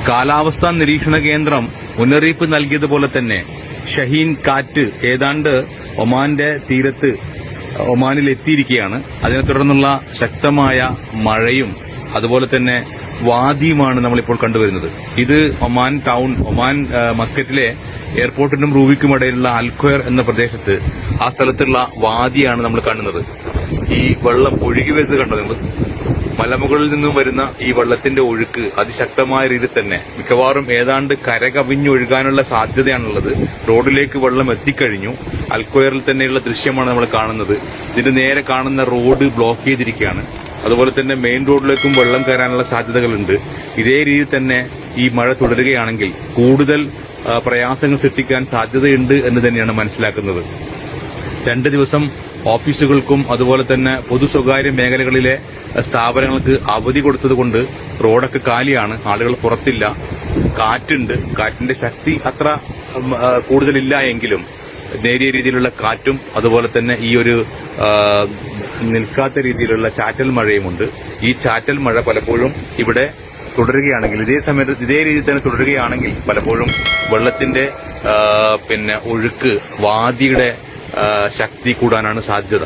കാലാവസ്ഥാ നിരീക്ഷണ കേന്ദ്രം മുന്നറിയിപ്പ് നൽകിയതുപോലെ തന്നെ ഷഹീൻ കാറ്റ് ഏതാണ്ട് ഒമാന്റെ തീരത്ത് ഒമാനിൽ എത്തിയിരിക്കുകയാണ്. അതിനെ തുടർന്നുള്ള ശക്തമായ മഴയും അതുപോലെ തന്നെ വാദിയുമാണ് നമ്മളിപ്പോൾ കണ്ടുവരുന്നത്. ഇത് ഒമാൻ ടൌൺ, ഒമാൻ മസ്കറ്റിലെ എയർപോർട്ടിനും റൂവിക്കും ഇടയിലുള്ള അൽഖ്വയർ എന്ന പ്രദേശത്ത് ആ സ്ഥലത്തുള്ള വാദിയാണ് നമ്മൾ കാണുന്നത്. ഈ വെള്ളം ഒഴുകി വരുന്നത് കണ്ടോ നിങ്ങൾ? മലമുകളിൽ നിന്നും വരുന്ന ഈ വെള്ളത്തിന്റെ ഒഴുക്ക് അതിശക്തമായ രീതിയിൽ തന്നെ മിക്കവാറും ഏതാണ്ട് കര കവിഞ്ഞൊഴുകാനുള്ള സാധ്യതയാണുള്ളത്. റോഡിലേക്ക് വെള്ളം എത്തിക്കഴിഞ്ഞു. അൽഖ്വയറിൽ തന്നെയുള്ള ദൃശ്യമാണ് നമ്മൾ കാണുന്നത്. ഇതിന്റെ നേരെ കാണുന്ന റോഡ് ബ്ലോക്ക് ചെയ്തിരിക്കുകയാണ്. അതുപോലെ തന്നെ മെയിൻ റോഡിലേക്കും വെള്ളം കയറാനുള്ള സാധ്യതകളുണ്ട്. ഇതേ രീതിയിൽ തന്നെ ഈ മഴ തുടരുകയാണെങ്കിൽ കൂടുതൽ പ്രയാസങ്ങൾ സൃഷ്ടിക്കാൻ സാധ്യതയുണ്ട് എന്ന് തന്നെയാണ് മനസ്സിലാക്കുന്നത്. 2 ദിവസം ഓഫീസുകൾക്കും അതുപോലെ തന്നെ പൊതു സ്വകാര്യ മേഖലകളിലെ സ്ഥാപനങ്ങൾക്ക് അവധി കൊടുത്തതുകൊണ്ട് റോഡൊക്കെ കാലിയാണ്. ആളുകൾ പുറത്തില്ല. കാറ്റുണ്ട്. കാറ്റിന്റെ ശക്തി അത്ര കൂടുതലില്ല എങ്കിലും നേരിയ രീതിയിലുള്ള കാറ്റും അതുപോലെ തന്നെ ഈ ഒരു നിൽക്കാത്ത രീതിയിലുള്ള ചാറ്റൽ മഴയുമുണ്ട്. ഈ ചാറ്റൽ മഴ പലപ്പോഴും ഇവിടെ തുടരുകയാണെങ്കിൽ, ഇതേ രീതിയിൽ തന്നെ തുടരുകയാണെങ്കിൽ പലപ്പോഴും വെള്ളത്തിന്റെ ഒഴുക്ക്, വാദിയുടെ ശക്തി കൂടാനാണ് സാധ്യത.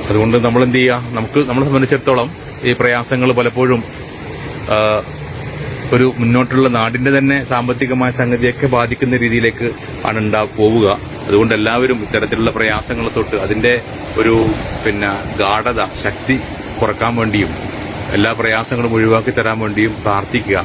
അതുകൊണ്ട് നമ്മൾ എന്ത് ചെയ്യുക? നമ്മളെ സംബന്ധിച്ചിടത്തോളം ഈ പ്രയാസങ്ങൾ പലപ്പോഴും ഒരു മുന്നോട്ടുള്ള നാടിന്റെ തന്നെ സാമ്പത്തികമായ സംഗതിയൊക്കെ ബാധിക്കുന്ന രീതിയിലേക്ക് ആണ് പോവുക. അതുകൊണ്ട് എല്ലാവരും ഇത്തരത്തിലുള്ള പ്രയാസങ്ങളെ തൊട്ട് അതിന്റെ ഒരു ഗാഢത, ശക്തി കുറക്കാൻ വേണ്ടിയും എല്ലാ പ്രയാസങ്ങളും ഒഴിവാക്കി തരാൻ വേണ്ടിയും പ്രാർത്ഥിക്കുക.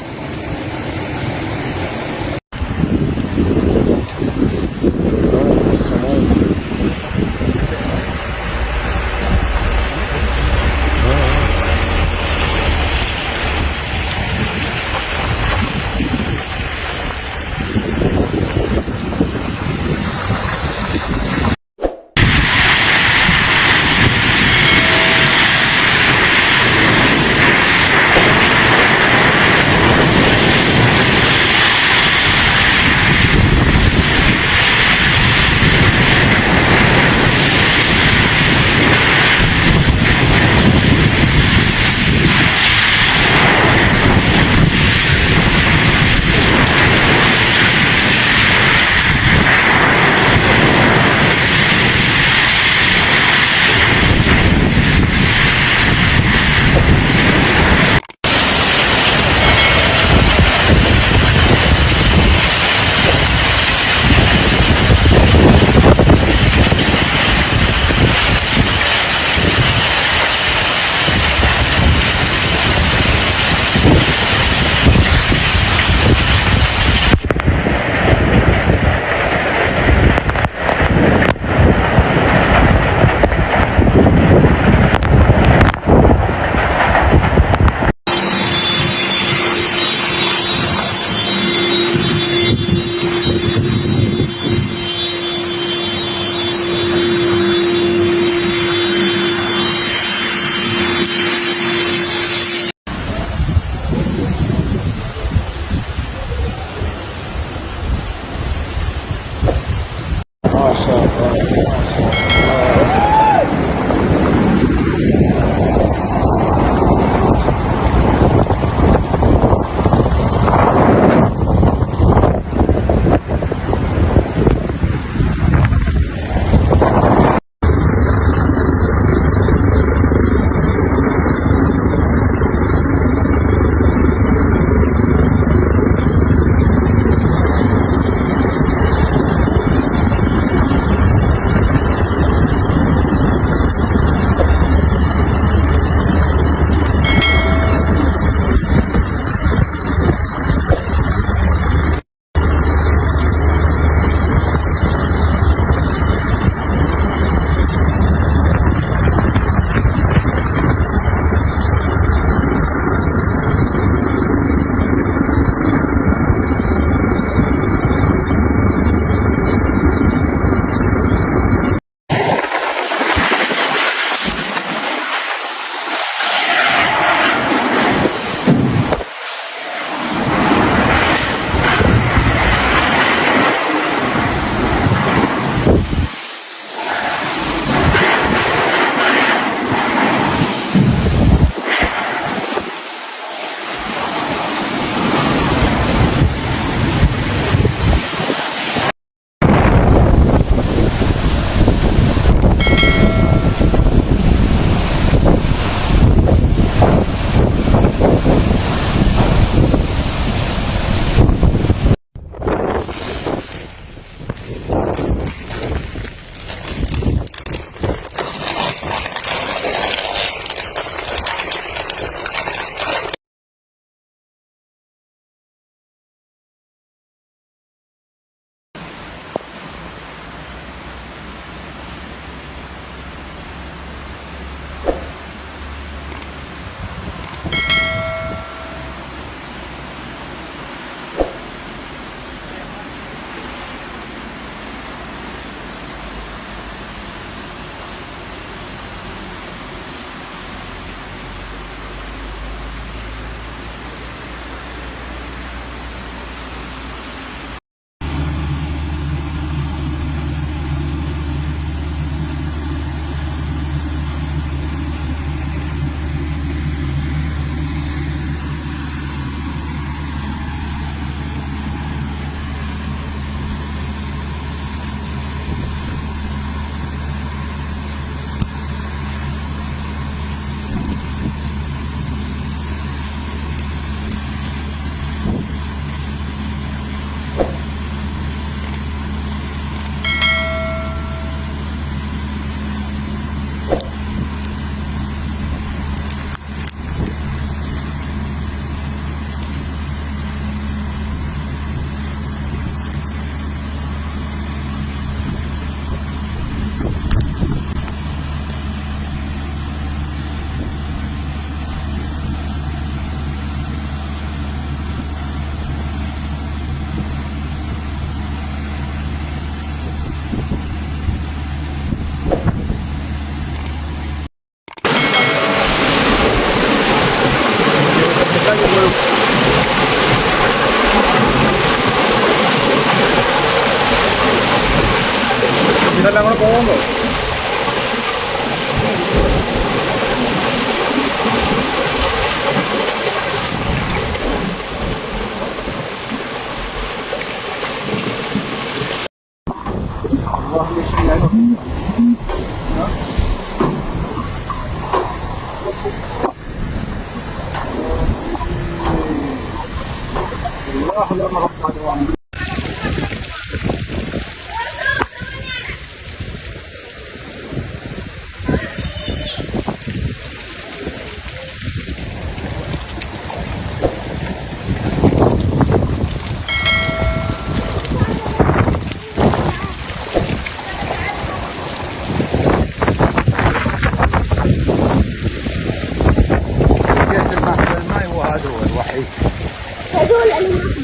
هذول اللي ماخذين